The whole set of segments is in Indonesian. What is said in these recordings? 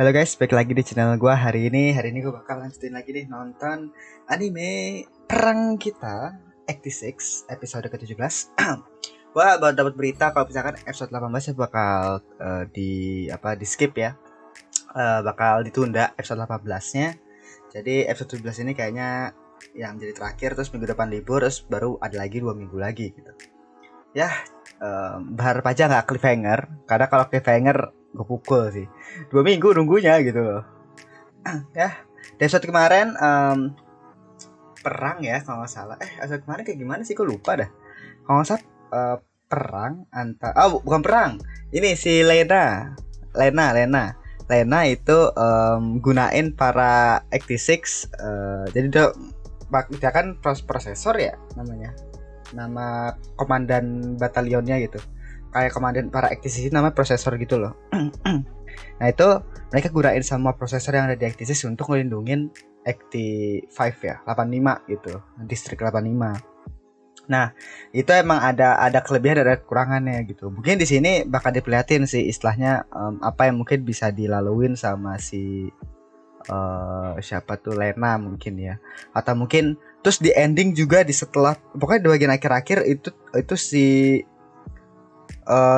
Halo guys, balik lagi di channel gua hari ini gue bakal lanjutin lagi nih nonton anime perang kita 86 episode ke-17. Gua baru dapat berita kalau misalkan episode 18 ya bakal di skip ya. Bakal ditunda episode 18-nya. Jadi episode 17 ini kayaknya yang jadi terakhir, terus minggu depan libur, terus baru ada lagi 2 minggu lagi gitu. Ya, berharap aja nggak cliffhanger, karena kalau cliffhanger gue pukul sih 2 minggu nunggunya gitu loh. Ya, dari episode kemarin perang ya kalau nggak salah. Episode kemarin kayak gimana sih, gue lupa dah. Kalau nggak salah perang antar, bukan perang, ini si Lena itu gunain para 86. Jadi dia kan prosesor ya namanya, nama komandan batalionnya gitu, kayak komandan para aktivis nama prosesor gitu loh. Nah itu mereka gunain sama prosesor yang ada di aktivis untuk melindungin Acti 5 ya, 85 gitu, distrik 85. Nah itu emang ada kelebihan dan ada kekurangannya gitu. Mungkin di sini bakal diperlihatin sih istilahnya apa yang mungkin bisa dilaluin sama si siapa tuh, Lena mungkin ya, atau mungkin terus di ending juga di setelah pokoknya di bagian akhir-akhir itu si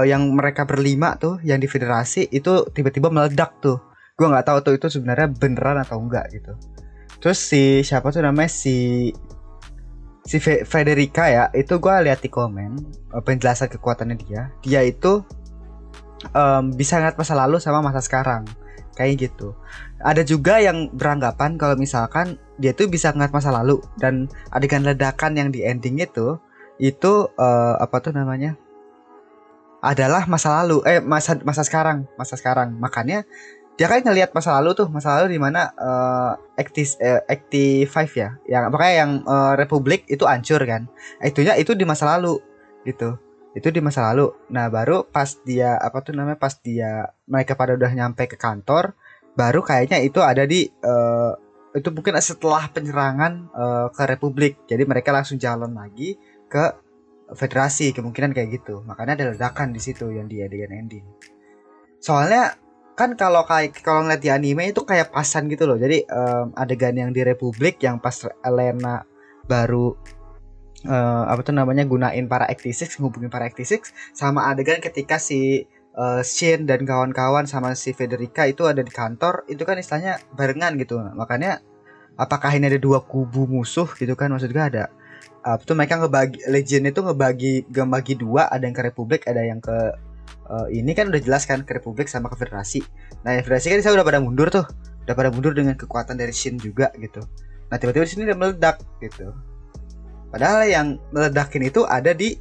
yang mereka berlima tuh yang di federasi itu tiba-tiba meledak tuh. Gue nggak tahu tuh itu sebenarnya beneran atau enggak gitu. Terus si siapa tuh namanya si Federica ya, itu gue lihat di komen penjelasan kekuatannya dia itu bisa ngeliat masa lalu sama masa sekarang kayak gitu. Ada juga yang beranggapan kalau misalkan dia tuh bisa ngeliat masa lalu dan adegan ledakan yang di ending itu apa tuh namanya adalah masa lalu, masa sekarang. Makanya dia kan ngelihat masa lalu di mana Acti 5 ya, yang pokoknya yang Republik itu hancur kan. Itu di masa lalu gitu. Itu di masa lalu. Nah, baru pas dia apa tuh namanya, pas dia mereka pada udah nyampe ke kantor, baru kayaknya itu ada di itu mungkin setelah penyerangan ke Republik. Jadi mereka langsung jalan lagi ke Federasi, kemungkinan kayak gitu. Makanya ada ledakan di situ yang di adegan ending. Soalnya kan kalau ngeliat di anime itu kayak pasan gitu loh. Jadi adegan yang di Republik yang pas Elena baru apa tuh namanya gunain para Acti 6, ngubungin para Acti 6, sama adegan ketika si Shin dan kawan-kawan sama si Federica itu ada di kantor, itu kan istilahnya barengan gitu. Makanya apakah ini ada dua kubu musuh gitu kan, maksudnya ada tuh mereka ngebagi Legend itu ngebagi dua, ada yang ke Republik, ada yang ke ini kan udah jelas kan ke Republik sama ke Federasi. Nah, yang Federasi kan saya udah pada mundur tuh, udah pada mundur dengan kekuatan dari Shin juga gitu. Nah, tiba-tiba di sini udah meledak gitu. Padahal yang meledakin itu ada di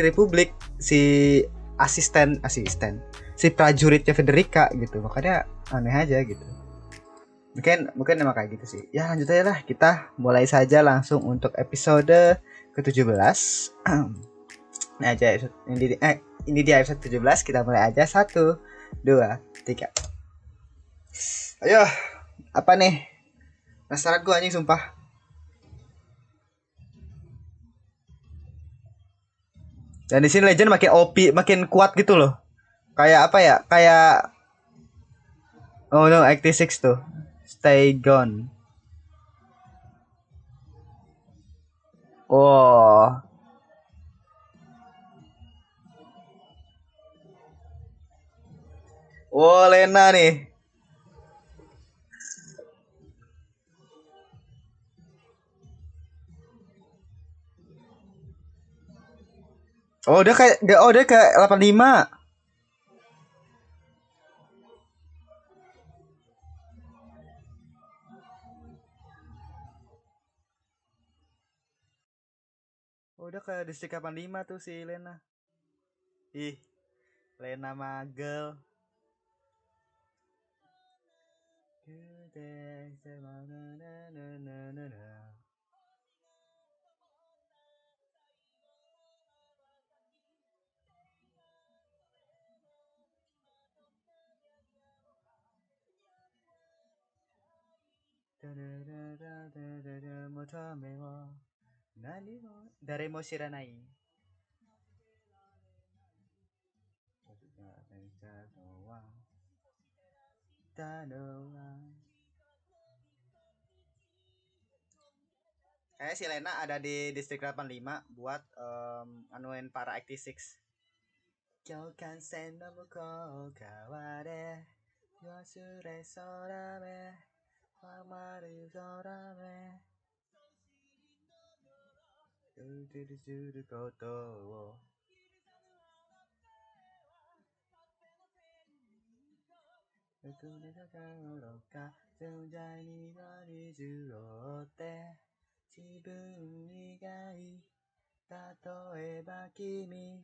Republik, si asisten si prajuritnya Federica gitu. Makanya aneh aja gitu. Mungkin emang kayak gitu sih. Ya lanjut aja lah, kita mulai saja langsung untuk episode ke-17. Nah aja ini dia episode 17, kita mulai aja. 1, 2, 3. Ayo, apa nih? Penasaran gue anjing sumpah. Dan di sini Legend makin OP, makin kuat gitu loh. Kayak apa ya? Kayak oh no, Acti 6 tuh. Stay gone. Oh. Oh, Lena nih. Dia kayak 85. Oh, udah kayak distrik 85 tuh si Lena. Ih, Lena Magel. Daremo Shiranai. Kayak si Lena ada di distrik 85 buat anuin para 86. 境界線の向こう側で忘れ空目余る空目することを僕の心が存在には水を追って自分以外例えば君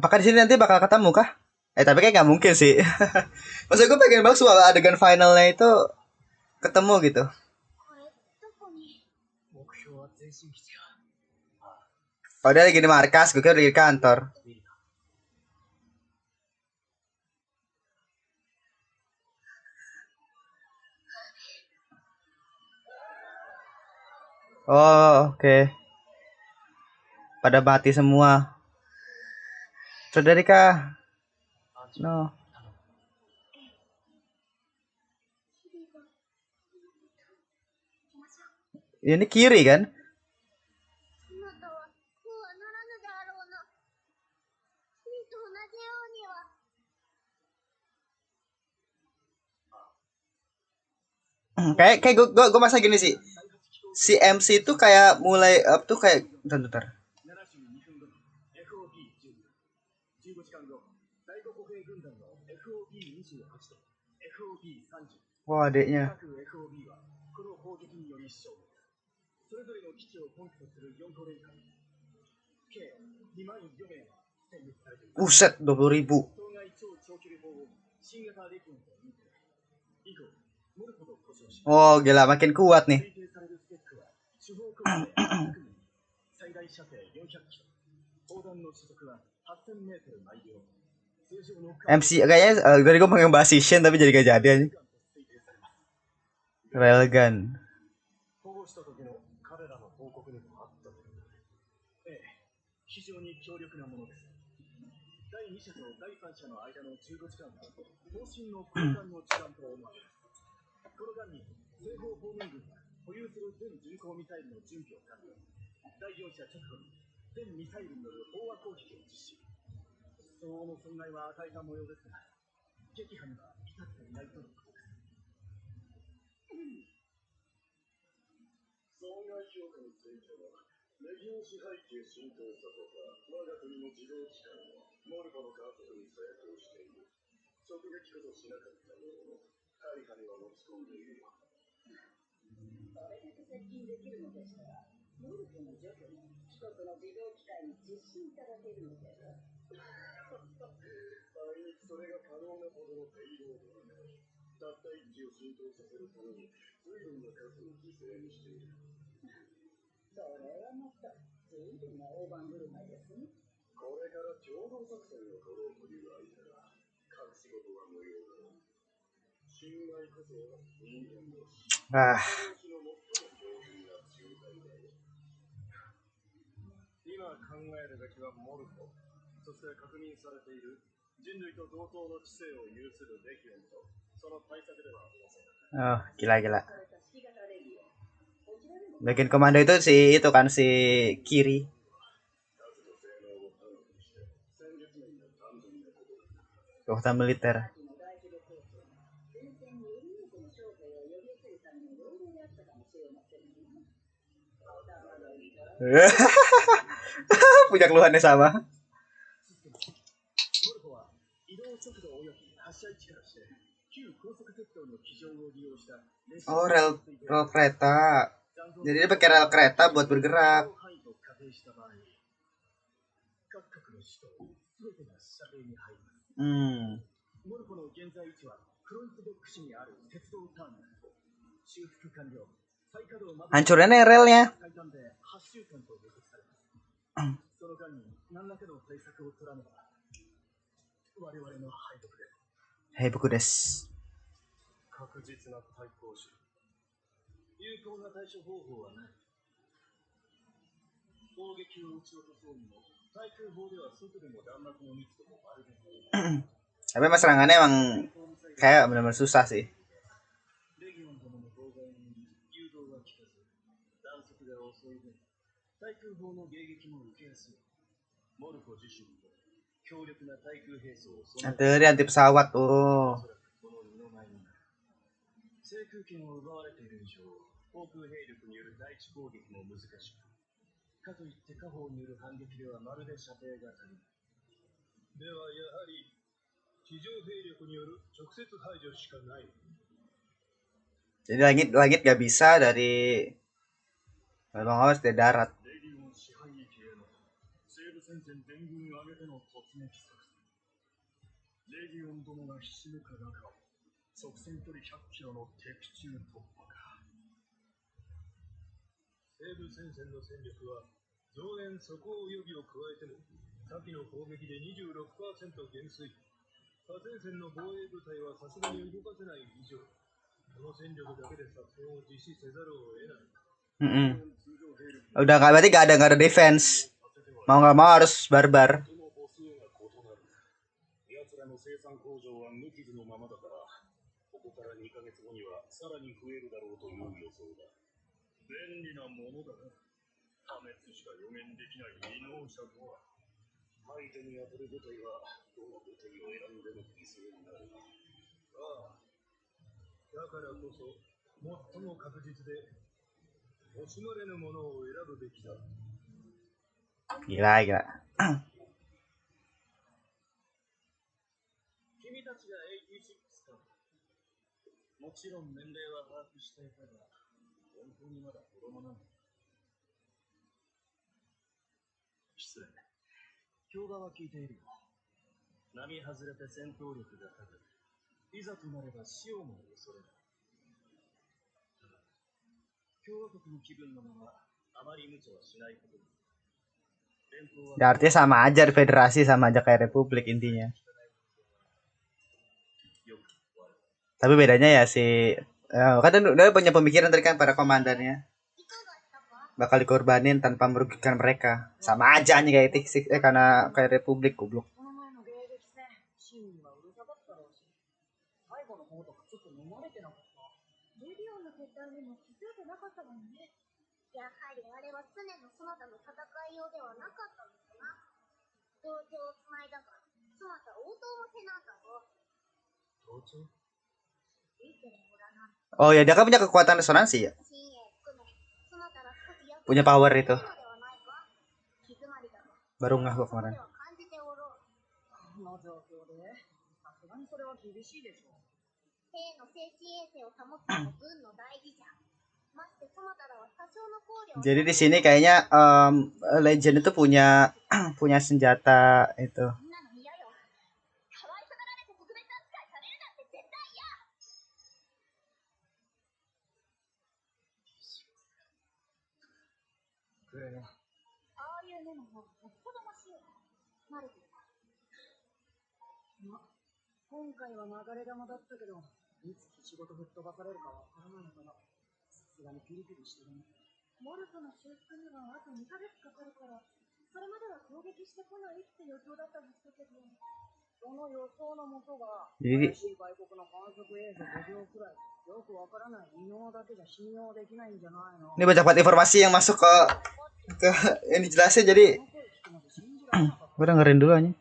Apakah di sini nanti bakal ketemu kah? Tapi kayak nggak mungkin sih. Maksud gue pengen banget soal adegan finalnya itu ketemu gitu. Oh dia lagi di markas, gue kira lagi di kantor. Oh oke. Pada mati semua. Saudari kah? No. Ini kiri kan? Kayak gue masa gini sih. Si MC tuh kayak mulai up tuh kayak bentar. Wah adeknya. Uset 20.000. Oh gila makin kuat nih. MC kayaknya dari gue pengen bahas Shin tapi jadi gak jadi aja. Railgun. Ah. Oh, gila. Bagian komando itu itu kan si Kiri. Kekuatan militer. Punya keluhannya sama. Oh rel kereta. Jadi dia pakai rel kereta buat bergerak. Hancurnya relnya. Hei buku des. Tapi mas serangannya emang kayak benar-benar susah sih. Artileri anti pesawat. Oh. Jadi langit gak bisa dari memang harus dari darat. Udah nggak, berarti nggak ada defense, mau nggak mau harus barbar. Gila gila. Ya, artinya sama aja federasi, sama aja kayak republik intinya. Tapi bedanya ya si kan udah punya pemikiran tadi kan para komandannya bakal dikorbanin tanpa merugikan mereka. Sama aja nih kayak karena kayak republik goblok. Oh ya, dia kan punya kekuatan resonansi ya. Punya power itu. Baru nggak gua kemarin. Jadi di sini kayaknya Legend itu punya punya senjata itu. Jadi ini banyak banget informasi yang masuk ke yang dijelasin, jadi gue dengerin dulu aja.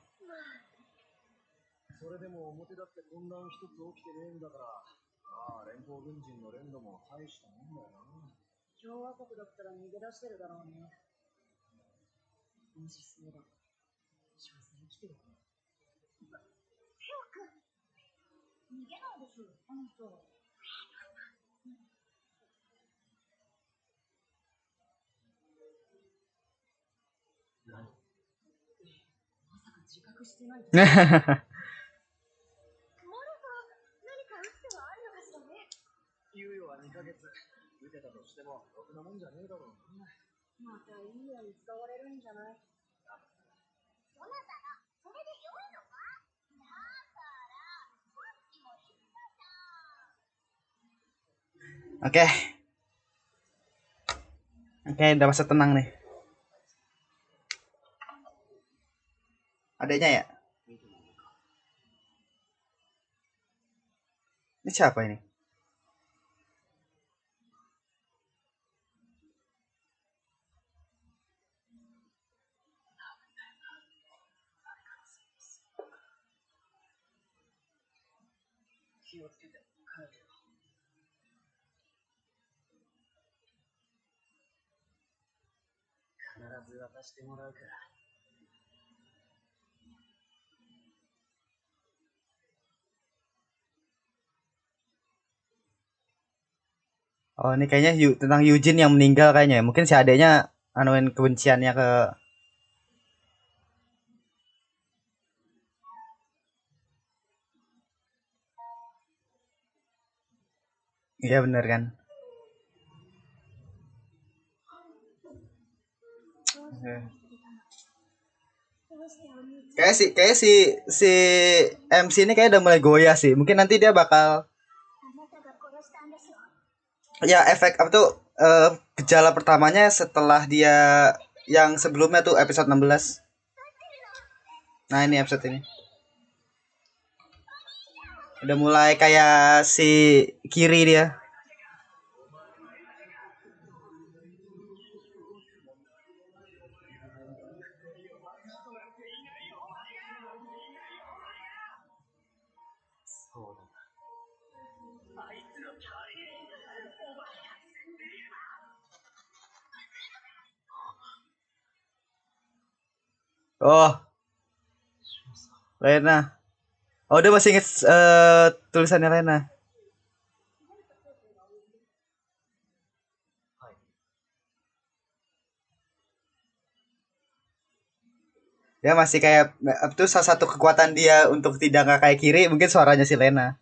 Oke. kayak udah masa tenang nih. Adanya ya? Ini siapa ini? Oh, ini kayaknya tentang Eugene yang meninggal kayaknya ya. Mungkin si adeknya anuin kebenciannya ke. Iya bener kan. Kayak si MC ini kayak udah mulai goyah sih. Mungkin nanti dia bakal ya efek apa tuh gejala pertamanya setelah dia yang sebelumnya tuh episode 16. Nah, ini episode ini. Udah mulai kayak si kiri dia. Oh, Lena. Oh, dia masih inget tulisannya Lena. Dia masih kayak itu salah satu kekuatan dia untuk tidak nggak kayak kiri, mungkin suaranya si Lena.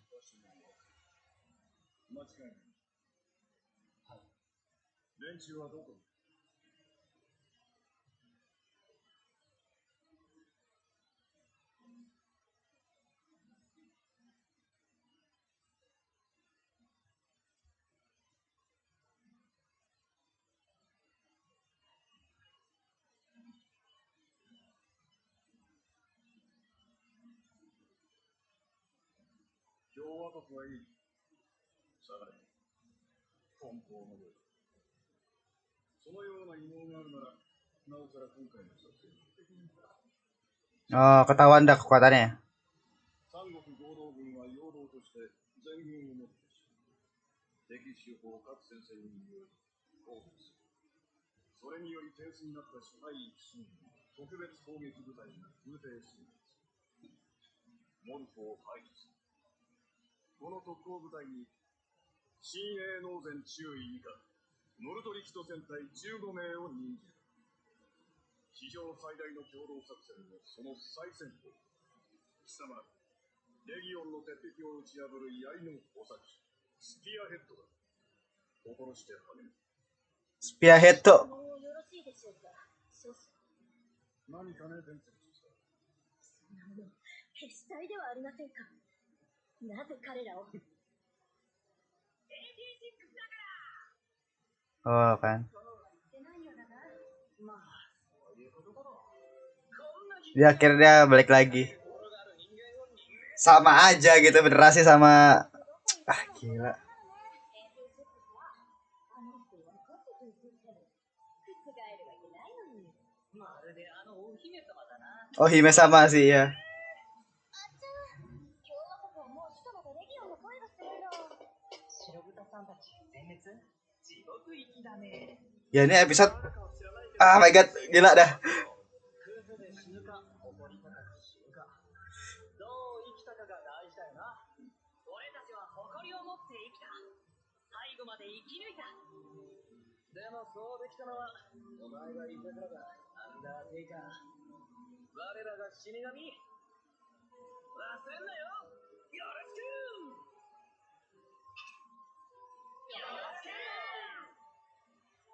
Oh, ketahuan dah kekuatannya. Spearhead tuh. Oh kan. Dia akhirnya balik lagi. Sama aja gitu federasi sama gila. Oh, Hime sama sih ya. Ya ini episode my god, gila dah.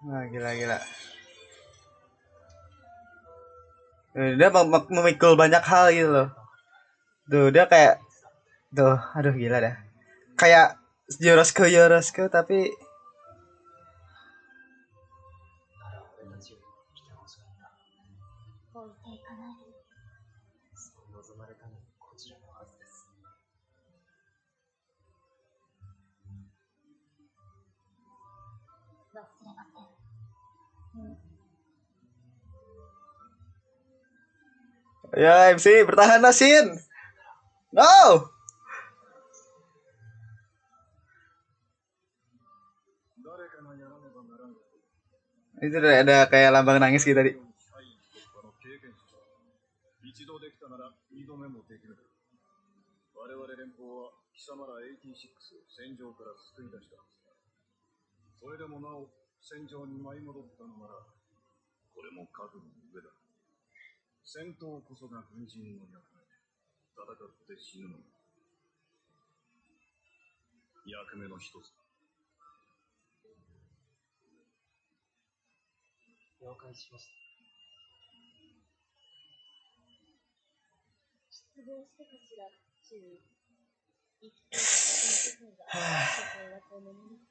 Wah, gila. Dia memikul banyak hal gitu loh. Tuh, dia kayak tuh, aduh gila dah. Kayak Yorosko tapi Ya MC bertahan Nasin. No. Itu udah ada kayak lambang nangis gitu tadi. 一度できたなら二度目もできる。我々連邦は貴様ら86を戦場から救い出した。それでもなお戦場に舞い戻ったのなら、これも覚悟の上だ。戦闘こそが軍人の役目。戦って死ぬのだ。役目の一つ。了解しました。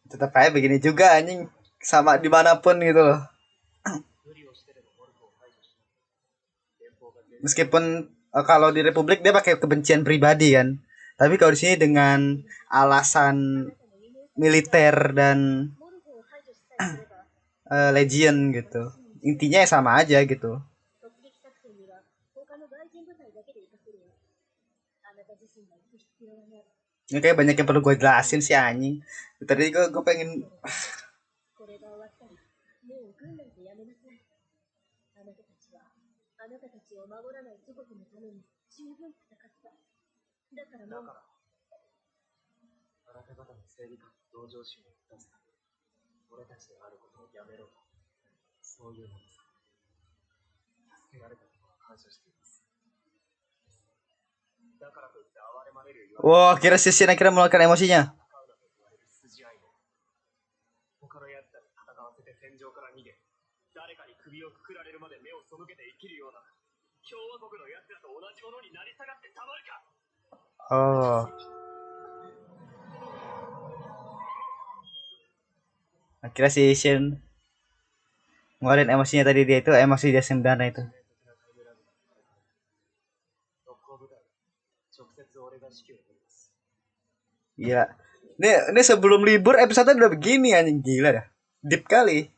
Tetap aja begini juga anjing, sama dimanapun gitu loh. Meskipun kalau di Republik dia pakai kebencian pribadi kan, tapi kalau di sini dengan alasan militer dan legion gitu, intinya ya sama aja gitu. Ini kayak banyak yang perlu gue jelasin sih anjing. Tadi gue pengen wah, kira Shin akhirnya mengeluarkan emosinya. Oh. Akhirnya si Shin ngeluarin emosinya tadi, dia itu emosi dia sendana itu. Gila. Ini sebelum libur episode udah begini anjing, gila dah. Deep kali.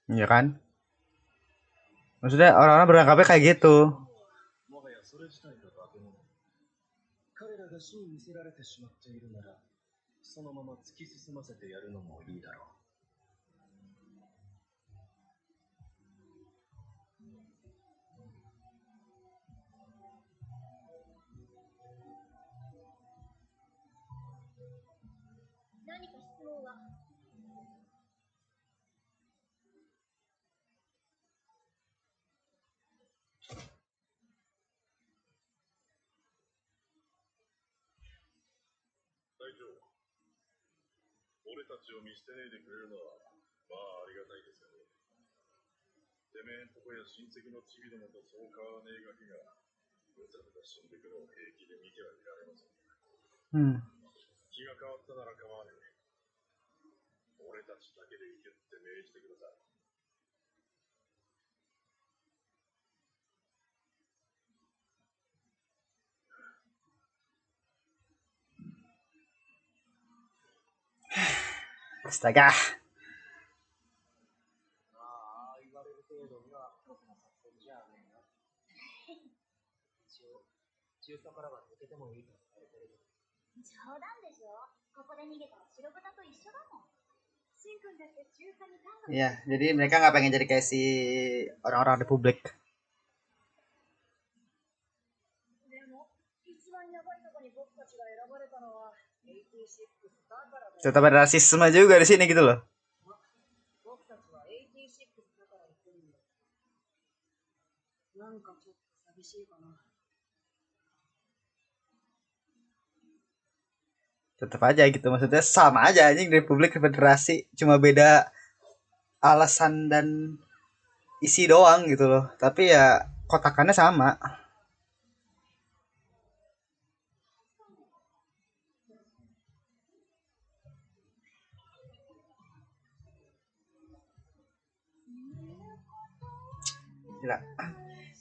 Iya kan? Maksudnya orang-orang berangkapnya kayak gitu. Hmm. Astaga. Iya, jadi mereka nggak pengen jadi kayak si orang-orang Republik. Tetap ada rasisme juga di sini gitu loh. Tetap aja gitu, maksudnya sama aja anjing Republik Federasi, cuma beda alasan dan isi doang gitu loh, tapi ya kotakannya sama. Gila.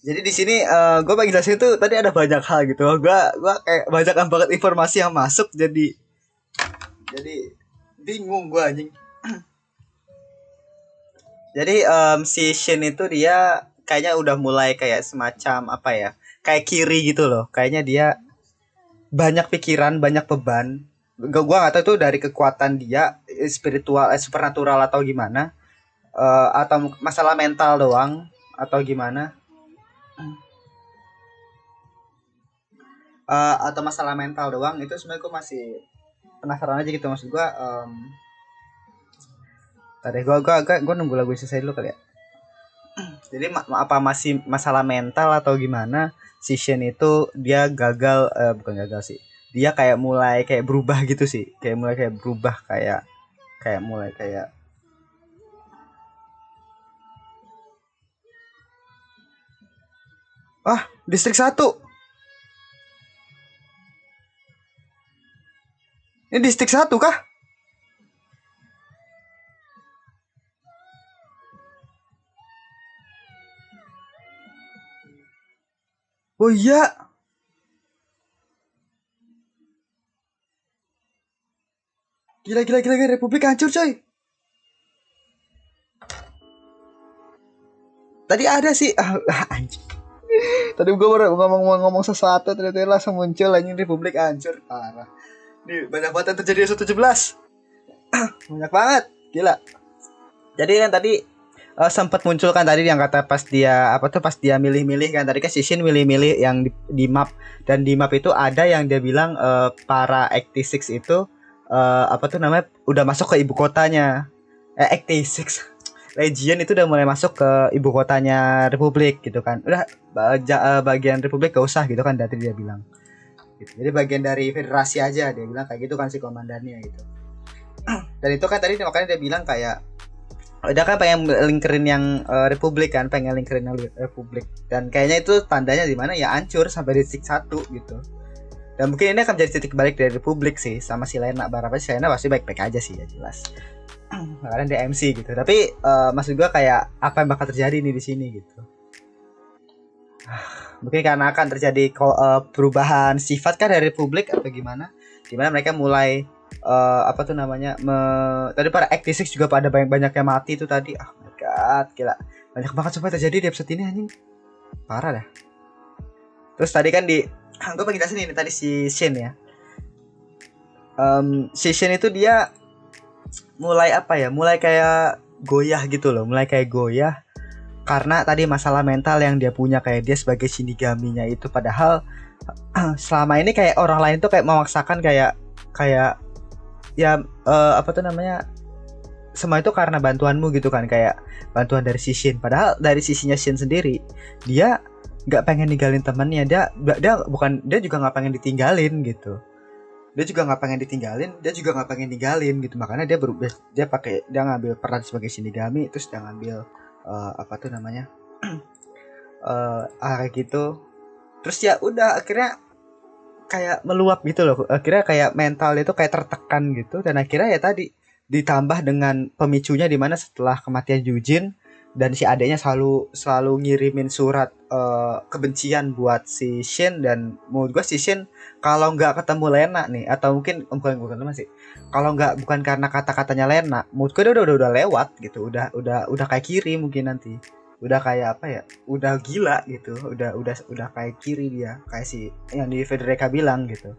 Jadi di sini gue bagi jelasin itu tadi ada banyak hal gitu. Gue kayak banyak banget informasi yang masuk, jadi bingung gue anjing. Jadi si Shin itu dia kayaknya udah mulai kayak semacam apa ya? Kayak kiri gitu loh. Kayaknya dia banyak pikiran, banyak beban. Gua nggak tahu itu dari kekuatan dia spiritual, supernatural atau gimana. Atau masalah mental doang atau gimana. Atau masalah mental doang itu sebenarnya gue masih penasaran aja gitu, maksud gue. Tadi gue nunggu lagu selesai dulu kali ya. Jadi apa masih masalah mental atau gimana, si Shen itu dia gagal, bukan gagal sih, dia kayak mulai kayak berubah gitu sih, kayak mulai kayak berubah, kayak kayak mulai kayak distrik 1. Ini distrik 1 kah? Oh iya. Gila gila gila, gila. Republik hancur coy. Tadi ada sih anjing. Tadi gue baru ngomong sesuatu, ternyata langsung muncul anjing Republik hancur. Parah. Nih banyak banget yang terjadi di 117. Banyak banget. Gila. Jadi kan tadi sempat muncul kan tadi yang kata pas dia apa tuh, pas dia milih-milih kan tadi kan si Shin milih-milih yang di map, dan di map itu ada yang dia bilang para 86 itu apa tuh namanya udah masuk ke ibu kotanya. 86 Legion itu udah mulai masuk ke ibu kotanya Republik gitu kan. Udah bagian Republik gak usah gitu kan, tadi dia bilang. Gitu. Jadi bagian dari federasi aja, dia bilang kayak gitu kan si komandannya gitu. Dan itu kan tadi makanya dia bilang kayak udah kan pengen lingkerin yang Republik kan, pengen lingkerin yang Republik, dan kayaknya itu tandanya di mana ya hancur sampai distrik 1 gitu. Dan mungkin ini akan menjadi titik balik dari Republik sih sama si Lena. Berapa sih Lena pasti baik-baik aja sih ya jelas. Karena dia MC gitu. Tapi maksud gua kayak apa yang bakal terjadi nih di sini gitu. Mungkin karena akan terjadi perubahan sifat kan dari Republik atau gimana? Gimana mereka mulai apa tuh namanya tadi para aktivis juga pada banyak yang mati tuh tadi. Oh my god, gila. Banyak banget sampai terjadi di episode ini anjing. Parah dah. Terus tadi kan gue pengen jelasin ini tadi si Shin ya. Si Shin itu dia mulai apa ya? Mulai kayak goyah gitu loh, mulai kayak goyah karena tadi masalah mental yang dia punya, kayak dia sebagai Shinigaminya itu, padahal selama ini kayak orang lain tuh kayak memaksakan kayak ya apa tuh namanya, semua itu karena bantuanmu gitu kan, kayak bantuan dari si Shin, padahal dari sisinya Shin sendiri dia nggak pengen ninggalin temannya, dia juga nggak pengen ditinggalin gitu, dia juga nggak pengen ninggalin gitu, makanya dia berubah, dia ngambil peran sebagai Shinigami, terus dia ngambil apa tuh namanya kayak gitu, terus ya udah akhirnya kayak meluap gitu loh, akhirnya kayak mental itu kayak tertekan gitu, dan akhirnya ya tadi ditambah dengan pemicunya di mana setelah kematian Yujin dan si adeknya selalu ngirimin surat kebencian buat si Shin, dan menurut gue si Shin kalau nggak ketemu Lena nih, atau mungkin bukan masih, kalau nggak bukan karena kata-katanya Lena, menurut gue udah lewat gitu, udah kayak kiri mungkin nanti, udah kayak apa ya, udah gila gitu, udah kayak kiri dia, kayak si yang di Federica bilang gitu.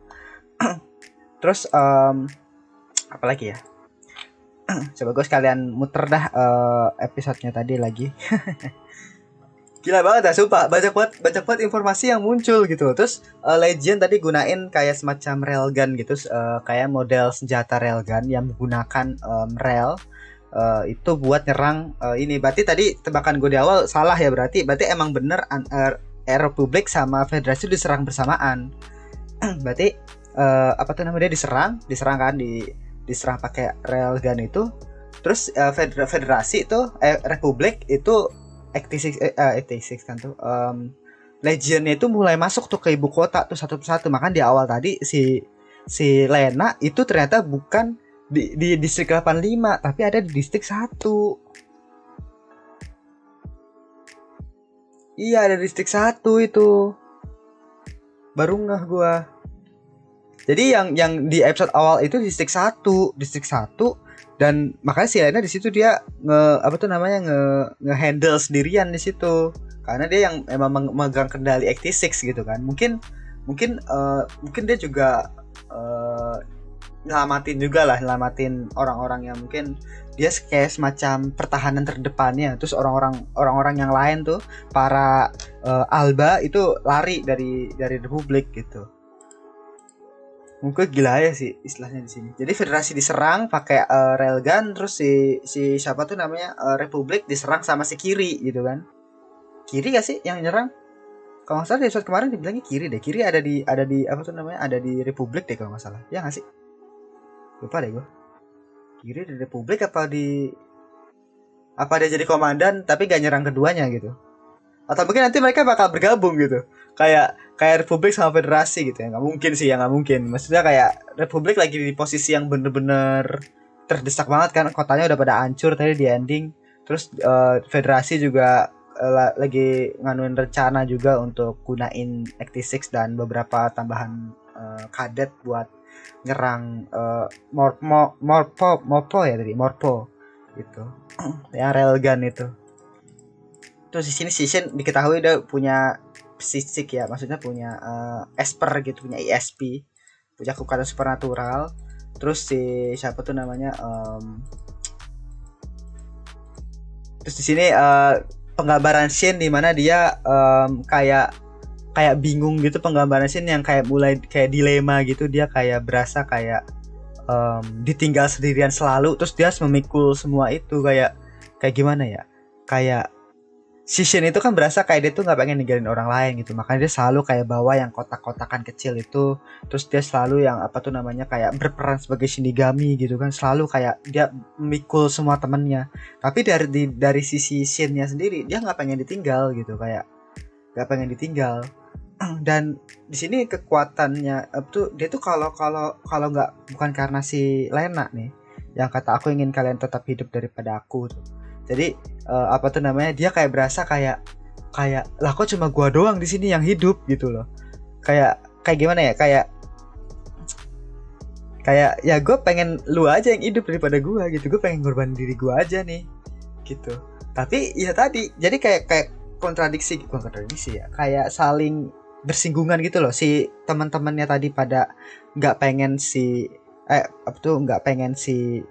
Terus apa lagi ya, coba gue sekalian muter dah episodenya tadi lagi. Gila banget ya, sumpah. Banyak banget informasi yang muncul gitu. Terus Legion tadi gunain kayak semacam railgun gitu, kayak model senjata railgun yang menggunakan rail itu buat nyerang ini. Berarti tadi tebakan gue di awal salah ya, berarti emang bener Republik sama Federasi diserang bersamaan. Berarti apa tuh namanya, dia diserang kan, diserang pakai railgun itu. Terus Federasi itu Republik itu 86 kan tuh, Legionnya itu mulai masuk tuh ke ibu kota tuh satu persatu. Makan di awal tadi si Lena itu ternyata bukan di distrik 85 tapi ada di distrik 1. Iya, ada distrik 1 itu. Baru ngeh gua. Jadi yang di episode awal itu distrik 1 dan makanya si Lena di situ dia nge-handle sendirian di situ. Karena dia yang emang memegang kendali 86 gitu kan. Mungkin dia juga nyelamatin orang-orang yang mungkin dia kayak semacam pertahanan terdepannya. Terus orang-orang yang lain tuh para Alba itu lari dari Republik gitu. Mungkin gila ya sih istilahnya di sini. Jadi Federasi diserang pakai railgun, terus si siapa tuh namanya Republik diserang sama si Kiri gitu kan. Kiri gak sih yang nyerang? Kalau nggak salah di episode kemarin dibilangnya Kiri deh. Kiri ada di apa tuh namanya? Ada di Republik deh kalau nggak salah. Ya nggak sih? Lupa deh gue. Kiri di Republik apa dia jadi komandan tapi gak nyerang keduanya gitu. Atau mungkin nanti mereka bakal bergabung gitu. Kayak Republik sama Federasi gitu ya. Nggak mungkin. Maksudnya kayak Republik lagi di posisi yang bener-bener terdesak banget kan. Kotanya udah pada hancur tadi di ending. Terus Federasi juga lagi nganuin rencana juga untuk gunain 86 dan beberapa tambahan kadet buat nyerang Morpo ya tadi, Morpo gitu. Ya railgun itu. Terus di sini Shishin diketahui dia punya psisik ya, maksudnya punya Esper gitu, punya ESP, punya kekuatan supernatural. Terus si siapa tuh namanya terus di sini penggambaran scene di mana dia kayak bingung gitu, penggambaran scene yang kayak mulai kayak dilema gitu. Dia kayak berasa kayak ditinggal sendirian selalu, terus dia harus memikul semua itu. Kayak gimana ya, kayak Shishin itu kan berasa kayak dia tuh nggak pengen ninggalin orang lain gitu, makanya dia selalu kayak bawa yang kotak-kotakan kecil itu. Terus dia selalu yang apa tuh namanya kayak berperan sebagai Shinigami gitu kan, selalu kayak dia memikul semua temennya. Tapi dari sisi Shin-nya sendiri dia nggak pengen ditinggal gitu, kayak nggak pengen ditinggal. Dan di sini kekuatannya tuh dia tuh kalau nggak, bukan karena si Lena nih yang kata aku ingin kalian tetap hidup daripada aku tuh. Jadi apa tuh namanya, dia kayak berasa kayak lah kok cuma gua doang di sini yang hidup gitu loh. Kayak gimana ya, kayak ya gue pengen lu aja yang hidup daripada gua gitu. Gue pengen ngorbanin diri gua aja nih gitu. Tapi ya tadi jadi kayak kontradiksi ya, kayak saling bersinggungan gitu loh. Si teman-temannya tadi pada nggak pengen nggak pengen sini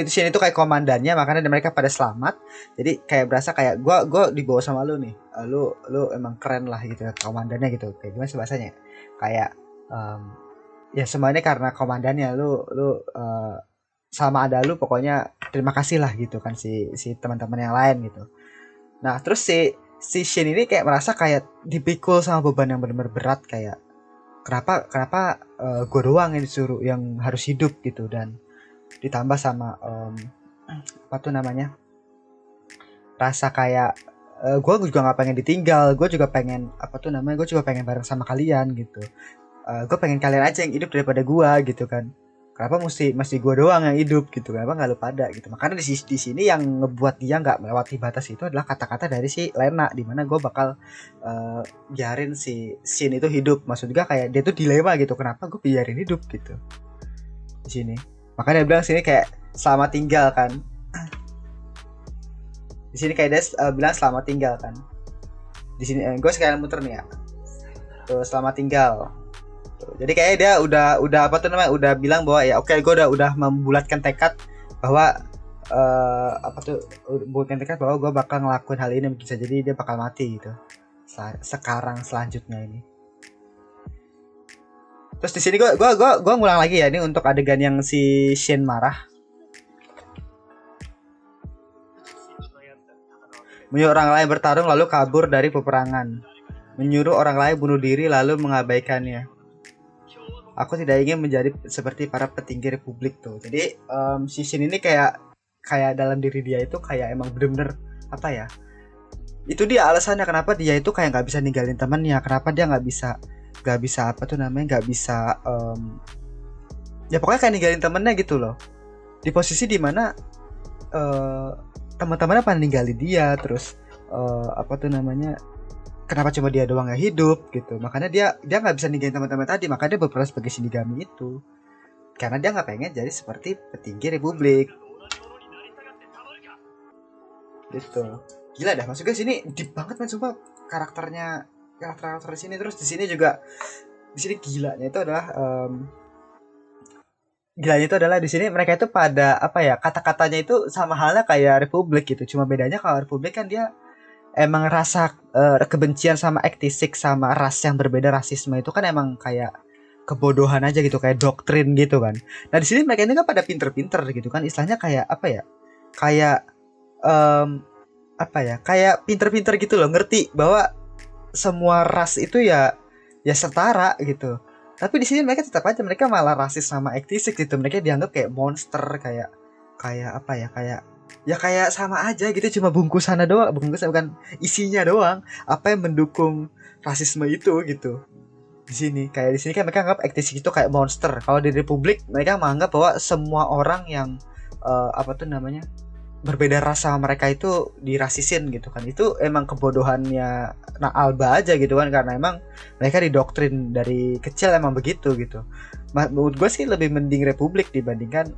itu kayak komandannya, makanya mereka pada selamat. Jadi kayak berasa kayak gue dibawa sama lu nih, lu emang keren lah gitu komandannya gitu. Kayak gimana sih bahasanya, kayak ya semuanya karena komandannya, lu sama ada lu pokoknya terima kasih lah gitu kan si teman-teman yang lain gitu. Nah terus si Shin ini kayak merasa kayak dipikul sama beban yang benar-benar berat, kayak kenapa gue doang yang disuruh yang harus hidup gitu. Dan ditambah sama apa tuh namanya, rasa kayak gue juga nggak pengen ditinggal, gue juga pengen bareng sama kalian gitu. Gue pengen kalian aja yang hidup daripada gue gitu kan. Kenapa mesti gue doang yang hidup gitu, kenapa nggak lu pada gitu. Makanya di sini yang ngebuat dia nggak melewati batas itu adalah kata-kata dari si Lena, dimana gue bakal biarin si Shin itu hidup. Maksud juga kayak dia tuh dilema gitu, kenapa gue biarin hidup gitu di sini. Makanya dia bilang sini kayak selamat tinggal kan. Di sini kayak dia bilang selamat tinggal kan. Di sini gue sekalian muter nih ya. Tuh selamat tinggal. Tuh, jadi kayak dia udah apa tuh namanya, udah bilang bahwa ya oke, gue udah membulatkan tekad bahwa apa tuh, bukan tekad bahwa gue bakal ngelakuin hal ini, bisa jadi dia bakal mati gitu sekarang selanjutnya ini. Terus di sini gue ngulang lagi ya, ini untuk adegan yang si Shin marah, menyuruh orang lain bertarung lalu kabur dari peperangan, menyuruh orang lain bunuh diri lalu mengabaikannya. Aku tidak ingin menjadi seperti para petinggi republik tuh. Jadi si Shin ini kayak dalam diri dia itu kayak emang bener-bener apa ya? Itu dia alasannya kenapa dia itu kayak nggak bisa ninggalin temannya, kenapa dia nggak bisa apa tuh namanya, nggak bisa ya pokoknya kayak ninggalin temennya gitu loh. Di posisi dimana teman-temannya pada ninggalin dia, terus apa tuh namanya, kenapa cuma dia doang yang hidup gitu. Makanya dia nggak bisa ninggalin teman-teman tadi, makanya dia berperan sebagai Shinigami itu, karena dia nggak pengen jadi seperti petinggi republik gitu. Gila dah, maksudnya sini deep banget kan sumpah karakter di sini. Terus di sini juga, di sini gilanya itu adalah di sini mereka itu pada apa ya, kata-katanya itu sama halnya kayak republik gitu. Cuma bedanya kalau republik kan dia emang rasa kebencian sama ektisik sama ras yang berbeda, rasisme itu kan emang kayak kebodohan aja gitu, kayak doktrin gitu kan. Nah di sini mereka ini kan pada pinter-pinter gitu kan, istilahnya kayak apa ya, kayak apa ya, kayak pinter-pinter gitu loh, ngerti bahwa semua ras itu ya setara gitu. Tapi di sini mereka tetap aja, mereka malah rasis sama ektisik gitu. Mereka dianggap kayak monster, kayak apa ya, kayak sama aja gitu, cuma bungkusannya doang, bungkusan bukan isinya doang apa yang mendukung rasisme itu gitu. Di sini kan mereka anggap ektisik itu kayak monster. Kalau di republik mereka menganggap bahwa semua orang yang apa tuh namanya, berbeda ras sama mereka itu dirasisin gitu kan. Itu emang kebodohannya Alba aja gitu kan, karena emang mereka didoktrin dari kecil emang begitu gitu. Menurut gue sih lebih mending republik dibandingkan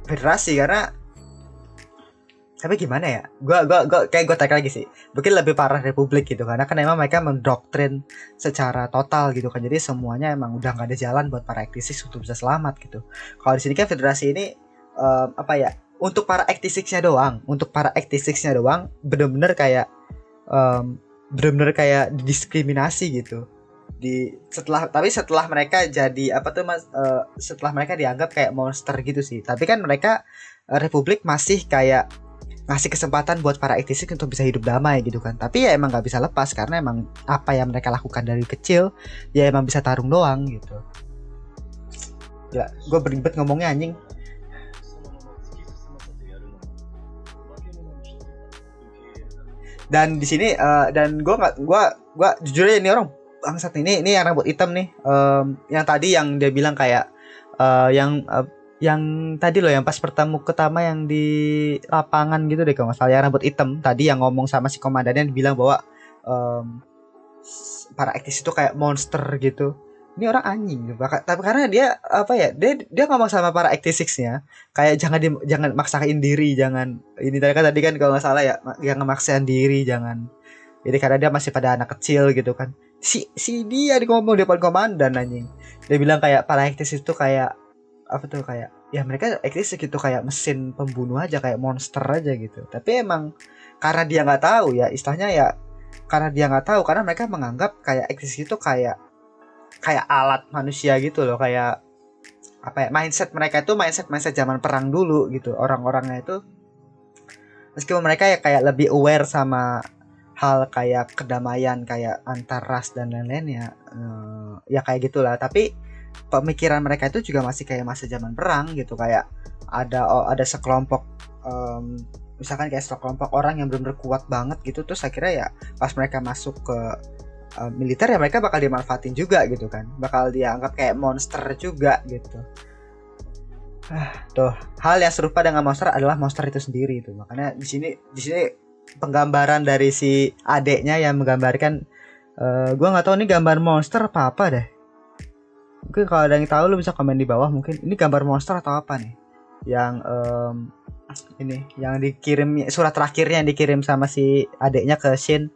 federasi, karena tapi gimana ya, gue tarik lagi sih, mungkin lebih parah republik gitu, karena kan emang mereka mendoktrin secara total gitu kan. Jadi semuanya emang udah nggak ada jalan buat para aktivis untuk bisa selamat gitu. Kalau di sini kan federasi ini apa ya, untuk para aktivisnya doang bener-bener kayak didiskriminasi gitu. Setelah mereka jadi apa tuh mas, setelah mereka dianggap kayak monster gitu sih. Tapi kan mereka republik masih kayak ngasih kesempatan buat para aktivis untuk bisa hidup damai gitu kan. Tapi ya emang nggak bisa lepas, karena emang apa yang mereka lakukan dari kecil ya emang bisa tarung doang gitu. Ya gue beribet ngomongnya anjing. Dan di sini dan gue jujur aja, ini orang bangsat, ini yang rambut hitam nih, yang tadi yang dia bilang kayak yang tadi loh, yang pas pertama yang di lapangan gitu deh kalau nggak salah, yang rambut hitam tadi yang ngomong sama si komandannya, bilang bahwa para aktivis itu kayak monster gitu. Ini orang anjing, tapi karena dia apa ya, dia ngomong sama para aktivisnya kayak jangan maksain diri, jangan ini tadi kan kalau nggak salah ya, jangan maksain diri, jangan jadi, karena dia masih pada anak kecil gitu kan. Si dia ngomong di depan komandan anjing, dia bilang kayak para aktivis itu kayak apa tuh, kayak ya mereka aktivis gitu kayak mesin pembunuh aja, kayak monster aja gitu. Tapi emang karena dia nggak tahu ya, istilahnya ya, karena mereka menganggap kayak aktivis itu kayak alat manusia gitu loh, kayak apa ya, mindset mereka itu mindset zaman perang dulu gitu. Orang-orangnya itu meskipun mereka ya kayak lebih aware sama hal kayak kedamaian, kayak antar ras dan lain-lain ya kayak gitulah, tapi pemikiran mereka itu juga masih kayak masa zaman perang gitu. Kayak ada sekelompok misalkan kayak sekelompok orang yang benar-benar kuat banget gitu, terus akhirnya ya pas mereka masuk ke militer ya mereka bakal dimanfaatin juga gitu kan, bakal dianggap kayak monster juga gitu. Tuh hal yang serupa dengan monster adalah monster itu sendiri itu. Makanya di sini penggambaran dari si adeknya yang menggambarkan, gue nggak tahu ini gambar monster apa deh. Mungkin kalau ada yang tahu lu bisa komen di bawah, mungkin ini gambar monster atau apa nih yang ini yang dikirim, surat terakhirnya yang dikirim sama si adeknya ke Shin.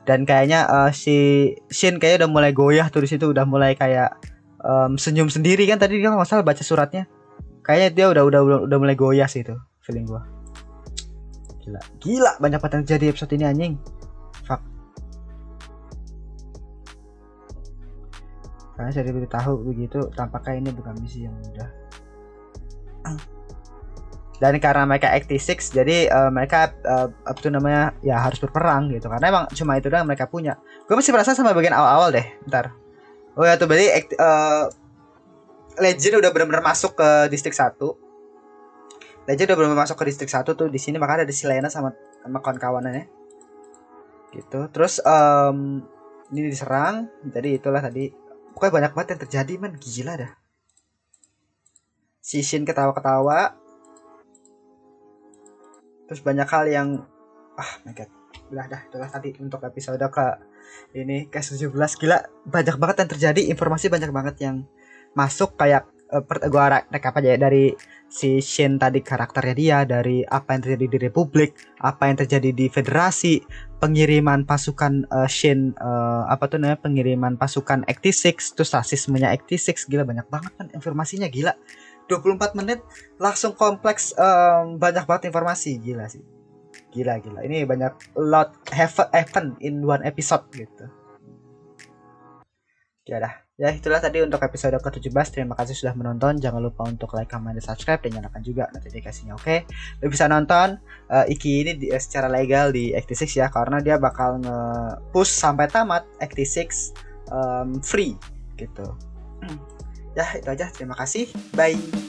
Dan kayaknya si Shin kayaknya udah mulai goyah tuh di situ, udah mulai kayak senyum sendiri kan. Tadi dia nggak salah baca suratnya, kayaknya dia udah mulai goyah sih itu feeling gua. Gila banyak banget yang terjadi episode ini anjing. Fuck. Karena saya diberitahu begitu, tampaknya ini bukan misi yang mudah. Dan karena mereka 86, jadi mereka apa tuh namanya ya harus berperang gitu. Karena emang cuma itu doang mereka punya. Gue masih perasaan sama bagian awal-awal deh. Bentar. Oh ya tuh berarti Legend udah benar-benar masuk ke distrik 1. Legend udah benar-benar masuk ke distrik 1 tuh di sini, maka ada Silena sama kawan-kawannya. Gitu. Terus ini diserang. Jadi itulah tadi. Pokoknya banyak banget yang terjadi, man. Gila dah. Si Shin ketawa-ketawa. Terus banyak hal yang my god. Udah itulah tadi untuk episode ke 17. Gila, banyak banget yang terjadi, informasi banyak banget yang masuk. Kayak gua rekap aja ya, dari si Shin tadi karakternya dia, dari apa yang terjadi di Republik, apa yang terjadi di Federasi, pengiriman pasukan Shin, pengiriman pasukan 86, terus rasismenya 86. Gila banyak banget kan informasinya, gila. 24 menit langsung kompleks, banyak banget informasi, gila sih. Gila. Ini banyak happen in one episode gitu. Ya itulah tadi untuk episode ke-17. Terima kasih sudah menonton. Jangan lupa untuk like, comment, dan subscribe, dan nyalakan juga notifikasinya. Oke. Lo bisa nonton Iki ini secara legal di 86 ya, karena dia bakal nge-push sampai tamat 86 free gitu. Ya itu aja, terima kasih, bye.